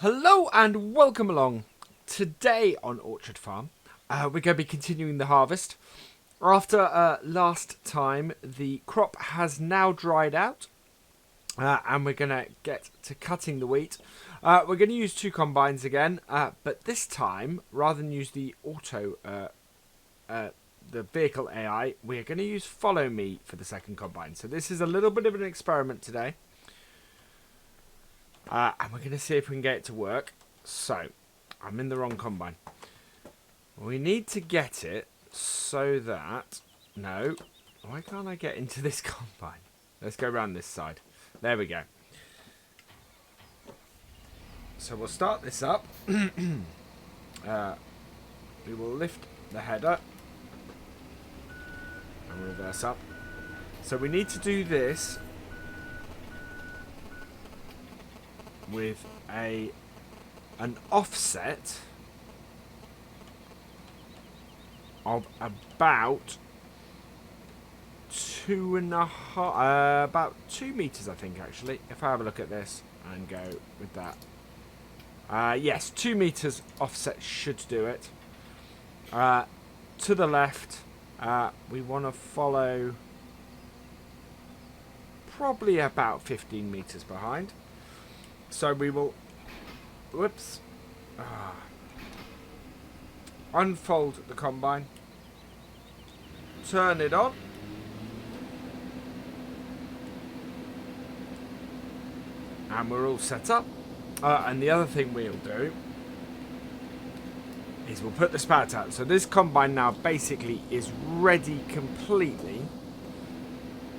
Hello and welcome along. Today on Orchard Farm, we're going to be continuing the harvest. After last time, the crop has now dried out, and we're going to get to cutting the wheat. We're going to use two combines again, but this time, rather than use the the vehicle AI, we're going to use Follow Me for the second combine. So this is a little bit of an experiment today. And we're going to see if we can get it to work. So, I'm in the wrong combine. We need to get it so that... No. Why can't I get into this combine? Let's go around this side. There we go. So we'll start this up. We will lift the header. And reverse up. So we need to do this with an offset of about 2.5, about 2 meters, I think, actually. If I have a look at this and go with that, yes, 2 meters offset should do it. To the left, we want to follow probably about 15 meters behind. So we will, unfold the combine, turn it on, and we're all set up. And the other thing we'll do is we'll put the spout out. So this combine now basically is ready completely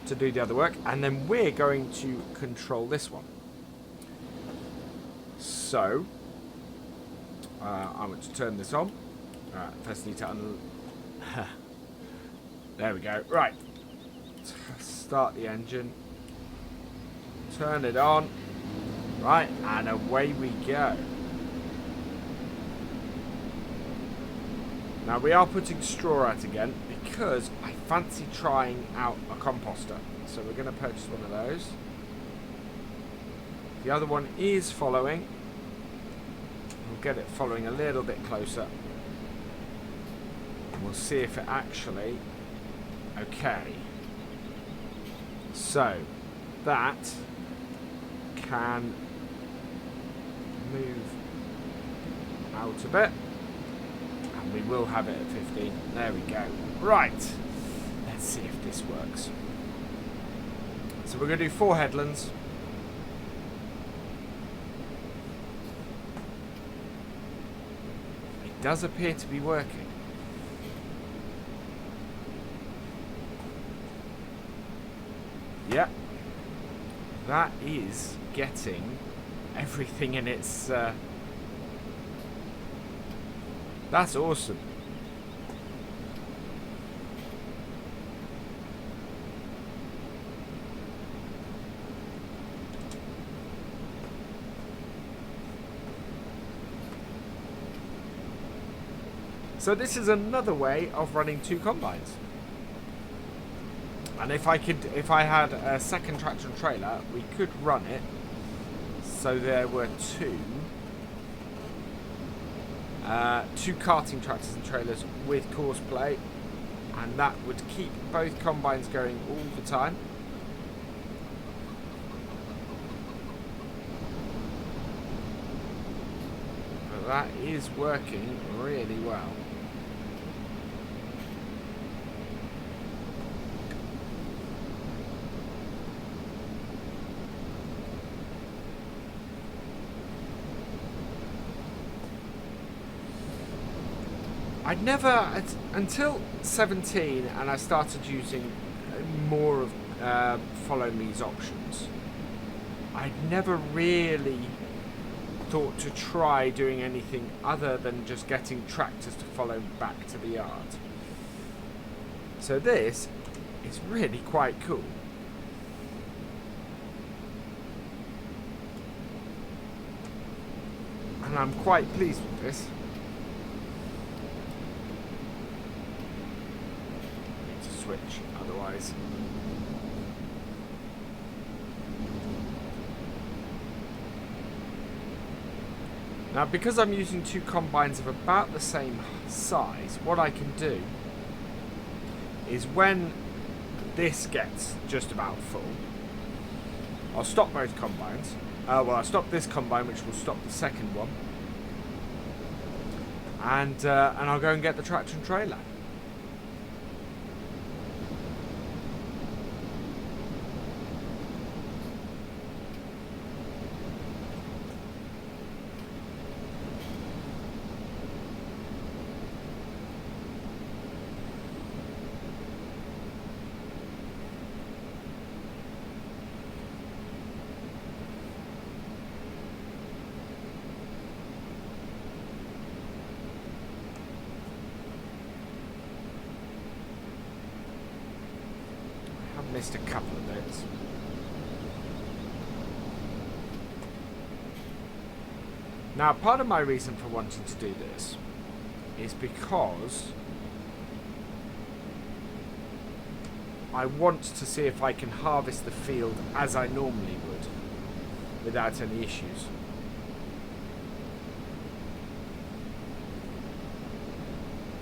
to do the other work, and then we're going to control this one. So, I'm going to turn this on. First need to there we go. Right. Start the engine. Turn it on. Right, and away we go. Now we are putting straw out again because I fancy trying out a composter. So we're going to purchase one of those. The other one is following. We'll get it following a little bit closer. And we'll see if it actually... Okay. So, that can move out a bit. And we will have it at 15. There we go. Right. Let's see if this works. So we're going to do 4 headlands. Does appear to be working. Yep. That is getting everything in its... That's awesome. So this is another way of running 2 combines. And if I had a second tractor and trailer, we could run it so there were 2 karting tractors and trailers with course play, and that would keep both combines going all the time. But that is working really well. I'd never, until 17, and I started using more of Follow Me's options, I'd never really thought to try doing anything other than just getting tractors to follow back to the yard. So this is really quite cool. And I'm quite pleased with this. Switch otherwise. Now, because I'm using two combines of about the same size, what I can do is when this gets just about full, I'll stop both combines. Well, I'll stop this combine, which will stop the second one. And I'll go and get the tractor and trailer. Missed a couple of bits. Now, part of my reason for wanting to do this is because I want to see if I can harvest the field as I normally would without any issues.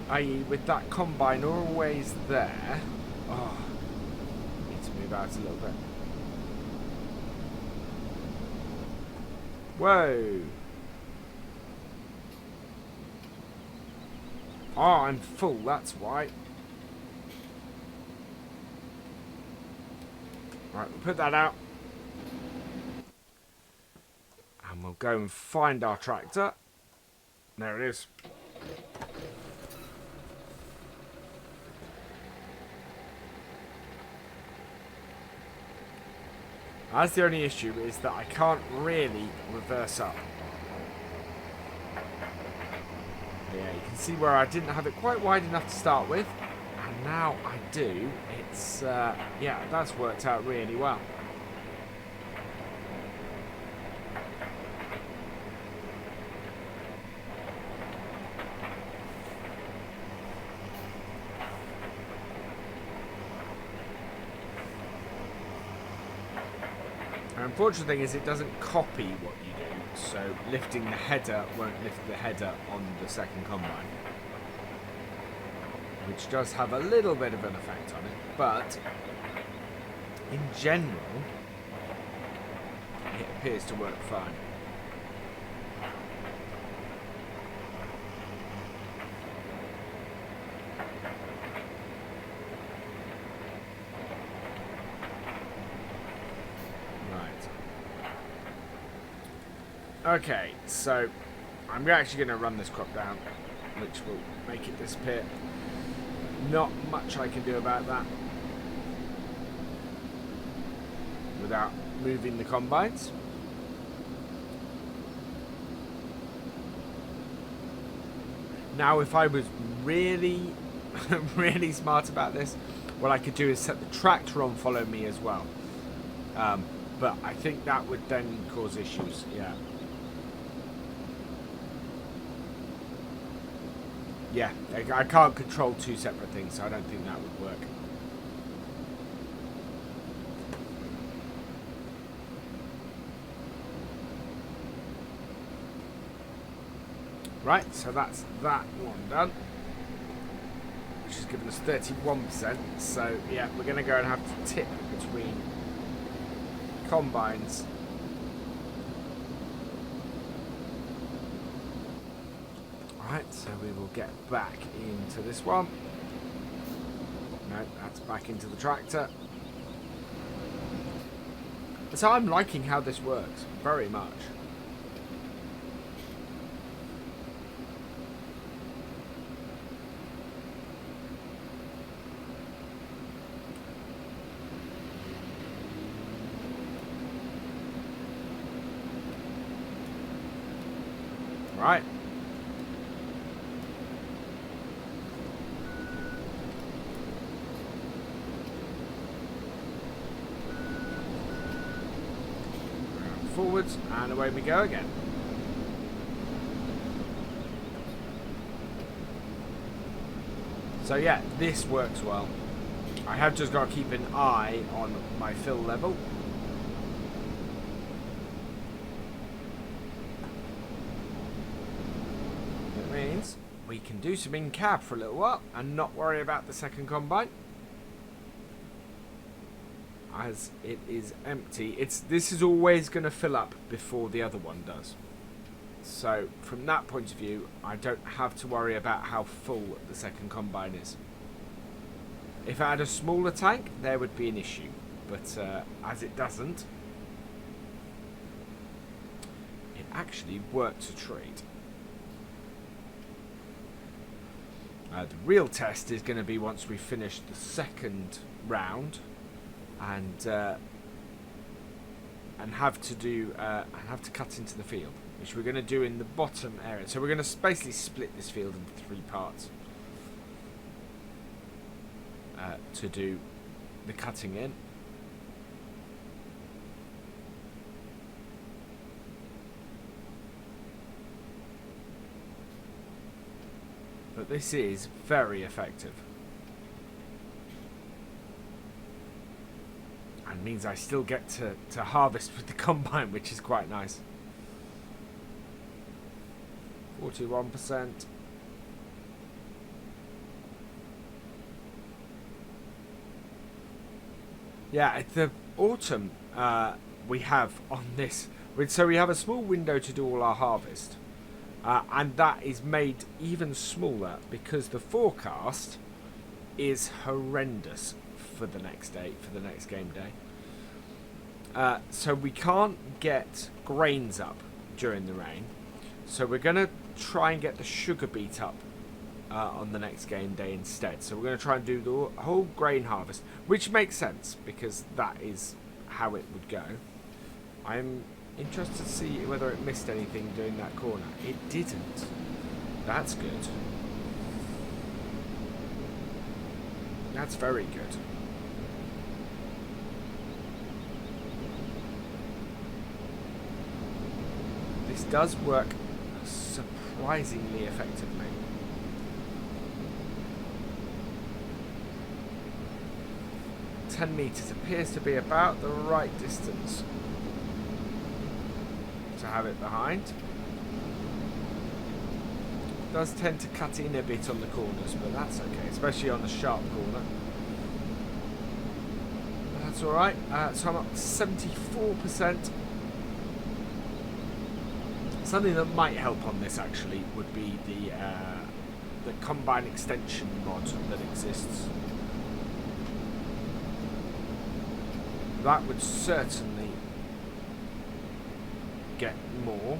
I.e., with that combine always there. Oh. Out a little bit. Whoa. Oh, I'm full, that's why. Right, we'll put that out. And we'll go and find our tractor. There it is. That's the only issue, is that I can't really reverse up. Yeah, you can see where I didn't have it quite wide enough to start with, and now I do. It's, yeah, that's worked out really well. The unfortunate thing is it doesn't copy what you do, so lifting the header won't lift the header on the second combine, which does have a little bit of an effect on it, but in general it appears to work fine. Okay, so I'm actually going to run this crop down, which will make it disappear. Not much I can do about that without moving the combines. Now, if I was really, really smart about this, what I could do is set the tractor on follow me as well. But I think that would then cause issues, yeah. Yeah, I can't control two separate things, so I don't think that would work. Right, so that's that one done, which has given us 31%. So yeah, we're going to go and have to tip between combines. Right, so we will get back into this one. No, that's back into the tractor. So I'm liking how this works very much. Right. Forwards, and away we go again. So yeah, this works well. I have just got to keep an eye on my fill level. we can do some in-cab for a little while and not worry about the second combine, as it is empty. This is always going to fill up before the other one does. So from that point of view, I don't have to worry about how full the second combine is. If I had a smaller tank, there would be an issue, but as it doesn't, it actually worked a treat. The real test is going to be once we finish the second round and have to cut into the field, which we're going to do in the bottom area. So we're going to basically split this field into 3 parts to do the cutting in. But this is very effective. And means I still get to harvest with the combine, which is quite nice. 41%. Yeah, the autumn we have on this. So we have a small window to do all our harvest. And that is made even smaller because the forecast is horrendous for the next day, for the next game day. So we can't get grains up during the rain. So we're going to try and get the sugar beet up on the next game day instead. So we're going to try and do the whole grain harvest, which makes sense because that is how it would go. I'm interested to see whether it missed anything doing that corner. It didn't. That's good. That's very good. This does work surprisingly effectively. $10 meters appears to be about the right distance to have it behind. It does tend to cut in a bit on the corners, but that's okay, especially on the sharp corner. That's alright. So I'm up to 74%. Something that might help on this actually would be the combine extension mod that exists. That would certainly get more.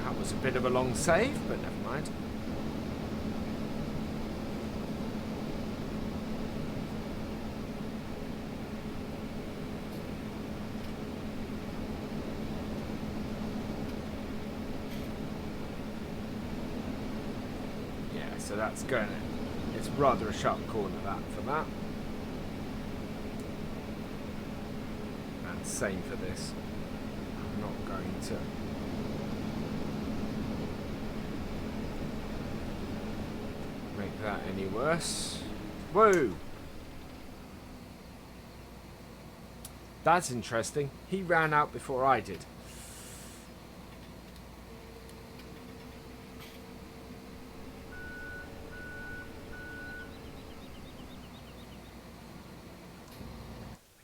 That was a bit of a long save, but never mind. So that's going to, it's rather a sharp corner for that. And same for this. I'm not going to make that any worse. Whoa! That's interesting. He ran out before I did.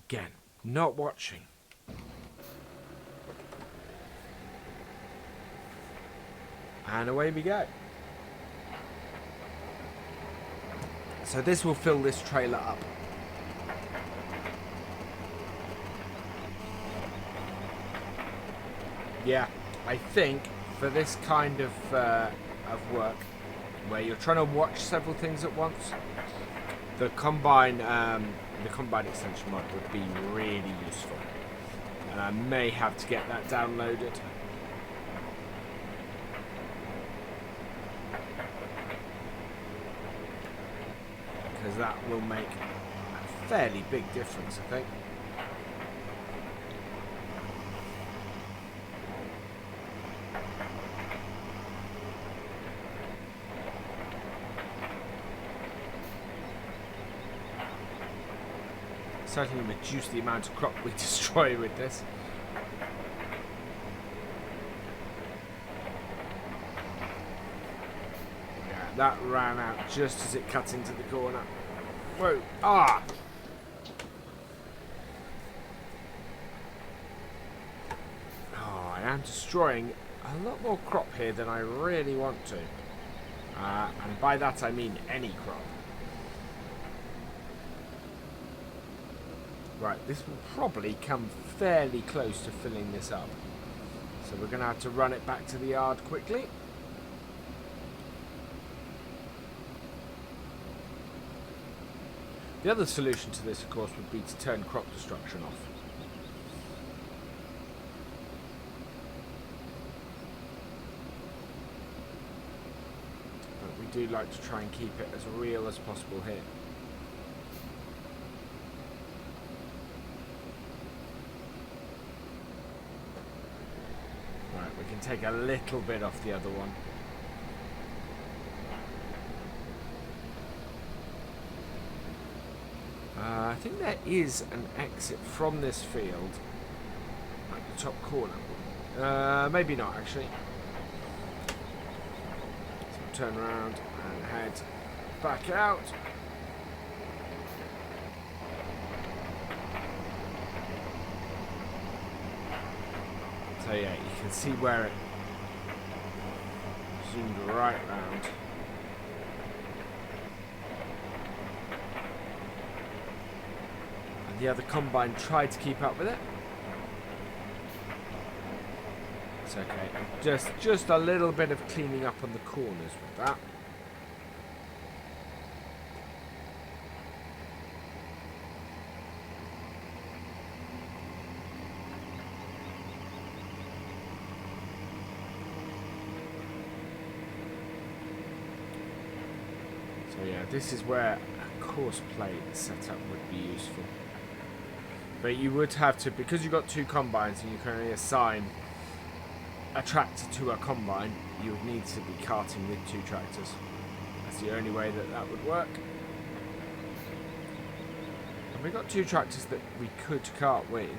Again, not watching. And away we go. So this will fill this trailer up. Yeah, I think for this kind of work, where you're trying to watch several things at once, the combine extension mod would be really useful, and I may have to get that downloaded. Because that will make a fairly big difference, I think. certainly reduce the amount of crop we destroy with this. Yeah, that ran out just as it cut into the corner. Whoa! Ah! Oh, I am destroying a lot more crop here than I really want to. And by that I mean any crop. Right, this will probably come fairly close to filling this up. So we're going to have to run it back to the yard quickly. The other solution to this, of course, would be to turn crop destruction off. But we do like to try and keep it as real as possible here. Right, we can take a little bit off the other one. I think there is an exit from this field at the top corner. Maybe not, actually. So turn around and head back out. So yeah, you can see where it zoomed right round. The other combine tried to keep up with it. It's okay. Just a little bit of cleaning up on the corners with that. So yeah, this is where a course plate setup would be useful. But you would have to, because you've got two combines and you can only assign a tractor to a combine, you would need to be carting with two tractors. That's the only way that that would work. And we've got two tractors that we could cart with.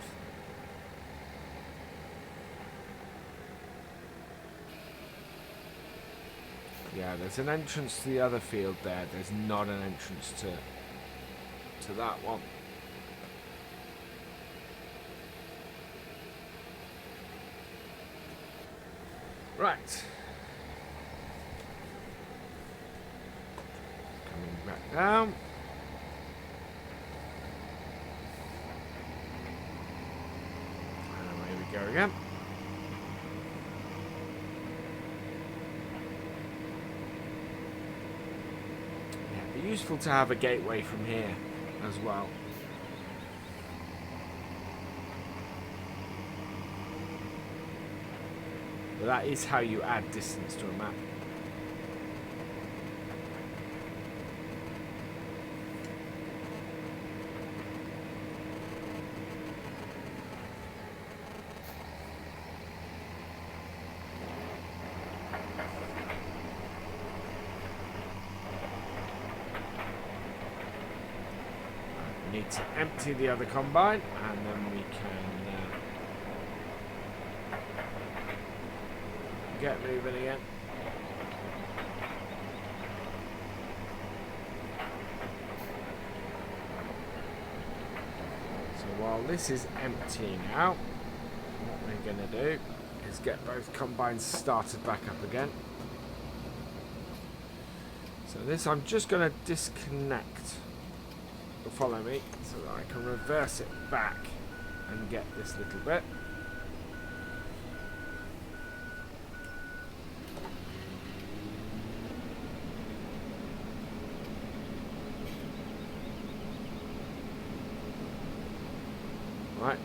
Yeah, there's an entrance to the other field there. There's not an entrance to that one. Right. Coming back down. And away we go again. Yeah, it'd be useful to have a gateway from here as well. But that is how you add distance to a map. We need to empty the other combine and then we can get moving again. So while this is emptying out, what we're going to do is get both combines started back up again. So this I'm just going to disconnect. Follow me so that I can reverse it back and get this little bit. Right,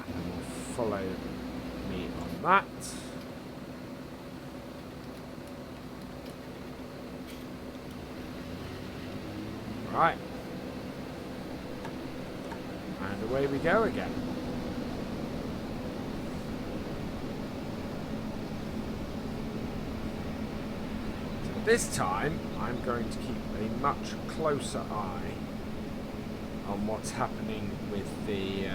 and then we'll follow me on that. Right, and away we go again. So this time I'm going to keep a much closer eye on what's happening with the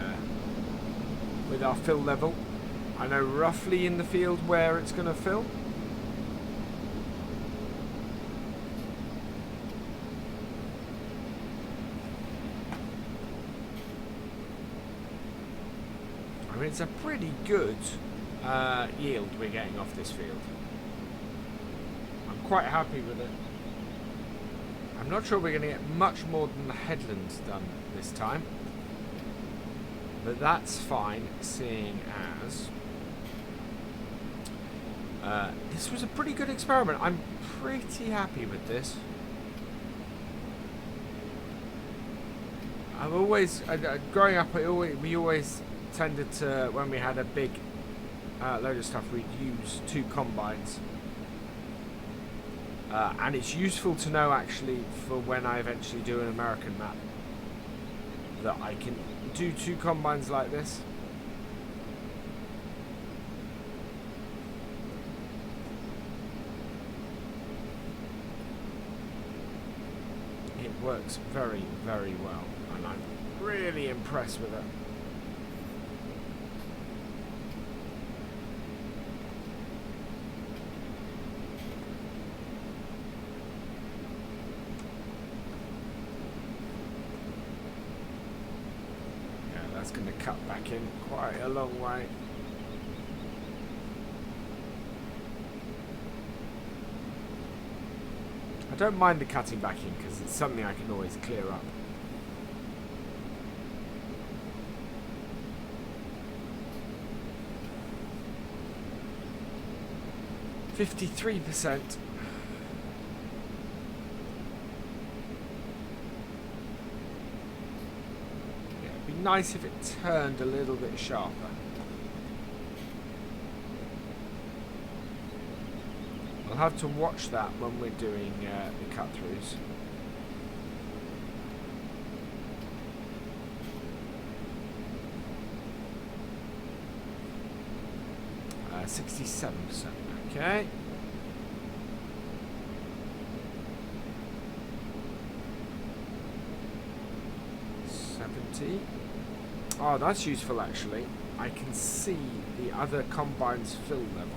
with our fill level. I know roughly in the field where it's going to fill. I mean, it's a pretty good yield we're getting off this field. I'm quite happy with it. I'm not sure we're going to get much more than the headlands done this time. But that's fine, seeing as this was a pretty good experiment. I'm pretty happy with this. I've always, growing up, we always tended to, when we had a big load of stuff, we'd use 2 combines. And it's useful to know, actually, for when I eventually do an American map, that I can do 2 combines like this. It works very, very well, and I'm really impressed with it. That's going to cut back in quite a long way. I don't mind the cutting back in because it's something I can always clear up. "53%. Nice if it turned a little bit sharper. I'll have to watch that when we're doing the cut-throughs. Uh, 67%. Okay. Oh, that's useful actually. I can see the other combine's fill level.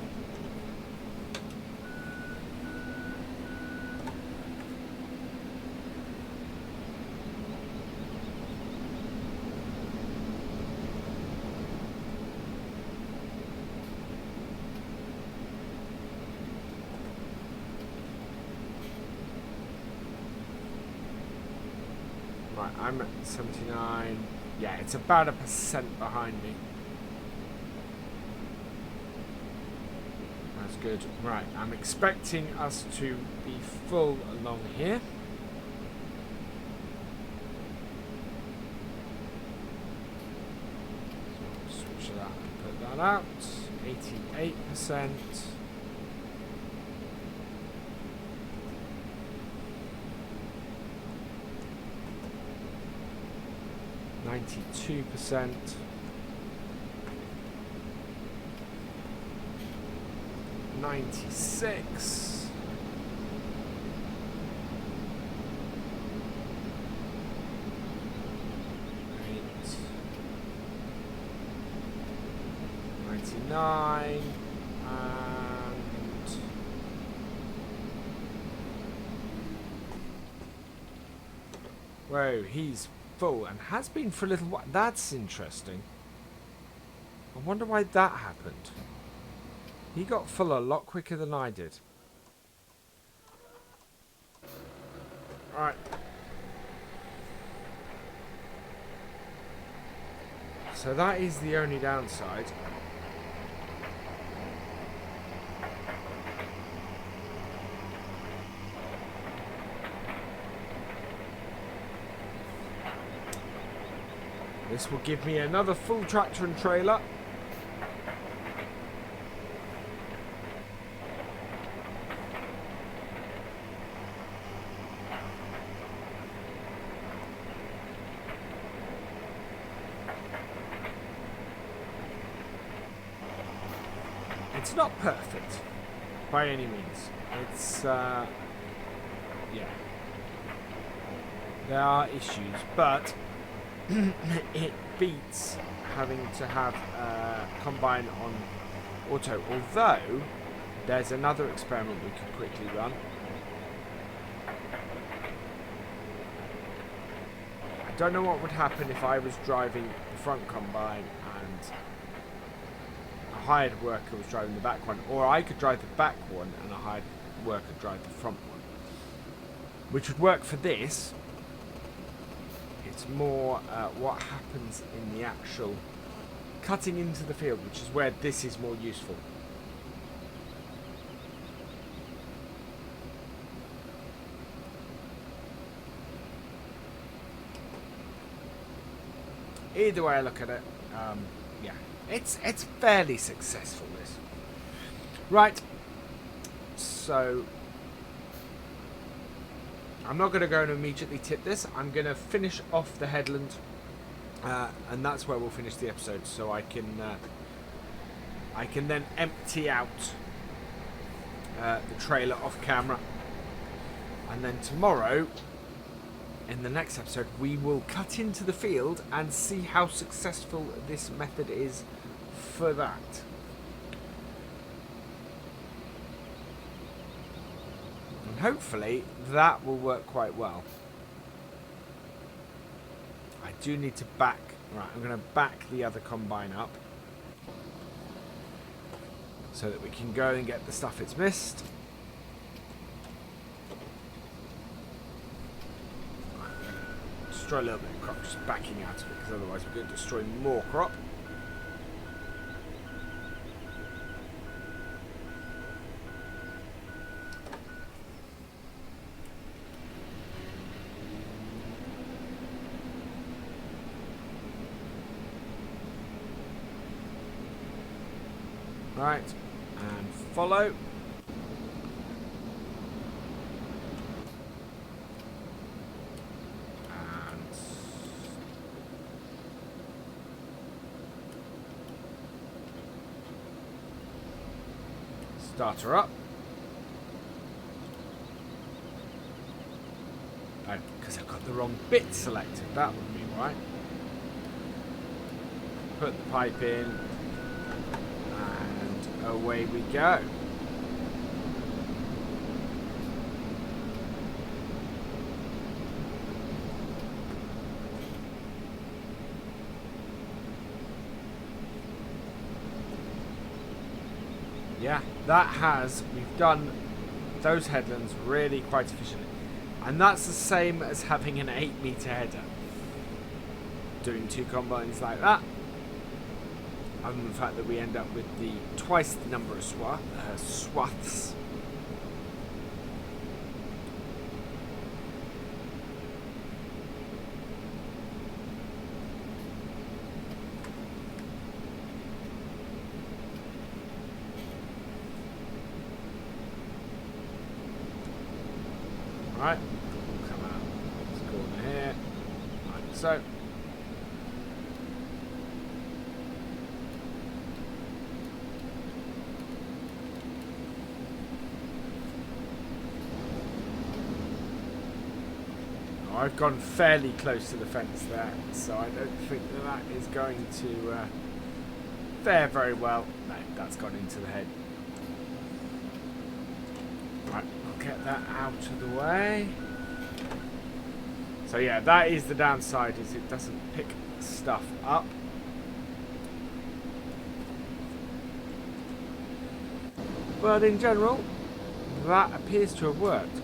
Right, I'm at 79. Yeah, it's about 1% behind me. That's good. Right, I'm expecting us to be full along here. So switch that and put that out. 88%. %. 96. 99. And whoa, he's full and has been for a little while. That's interesting. I wonder why that happened. He got full a lot quicker than I did. Alright. So that is the only downside. This will give me another full tractor and trailer. It's not perfect by any means. It's yeah. There are issues, but it beats having to have combine on auto. Although there's another experiment we could quickly run. I don't know what would happen if I was driving the front combine and a hired worker was driving the back one, or I could drive the back one and a hired worker drive the front one, which would work for this. It's more what happens in the actual cutting into the field, which is where this is more useful. Either way I look at it, yeah, it's fairly successful, this. Right, so I'm not going to go and immediately tip this. I'm going to finish off the headland, and that's where we'll finish the episode, so I can then empty out the trailer off camera, and then tomorrow, in the next episode, we will cut into the field and see how successful this method is for that. And hopefully that will work quite well. I do need to back... Right, I'm going to back the other combine up so that we can go and get the stuff it's missed. Destroy a little bit of crop, just backing out of it, because otherwise we're going to destroy more crop. Right, and follow. Start her up. Because I've got the wrong bit selected. That would be why. Put the pipe in. And away we go. Yeah, we've done those headlands really quite efficiently. And that's the same as having an 8-meter header. Doing 2 combines like that. Other than the fact that we end up with twice the number of swaths. Right, come out this corner here, like so. Oh, I've gone fairly close to the fence there, so I don't think that is going to fare very well. No, that's gone into the head. Right, I'll get that out of the way. So yeah, that is the downside, is it doesn't pick stuff up. But in general, that appears to have worked.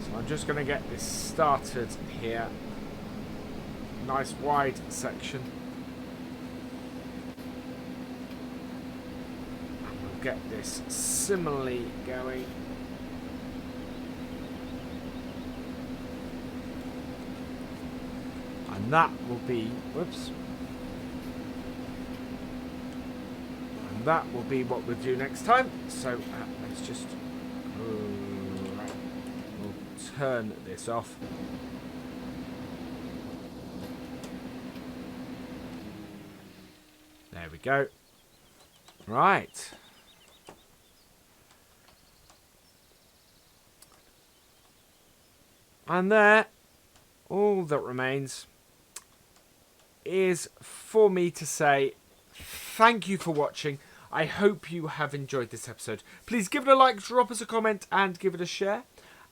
So I'm just going to get this started here. Nice wide section. And we'll get this similarly going. And that will be, whoops. And that will be what we'll do next time. So let's just, right. We'll turn this off. There we go. Right. And there, all that remains is for me to say thank you for watching. I hope you have enjoyed this episode. Please give it a like, drop us a comment, and give it a share.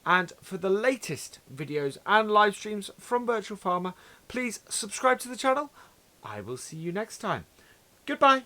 And for the latest videos and live streams from Virtual Farmer, please subscribe to the channel. I will see you next time. Goodbye.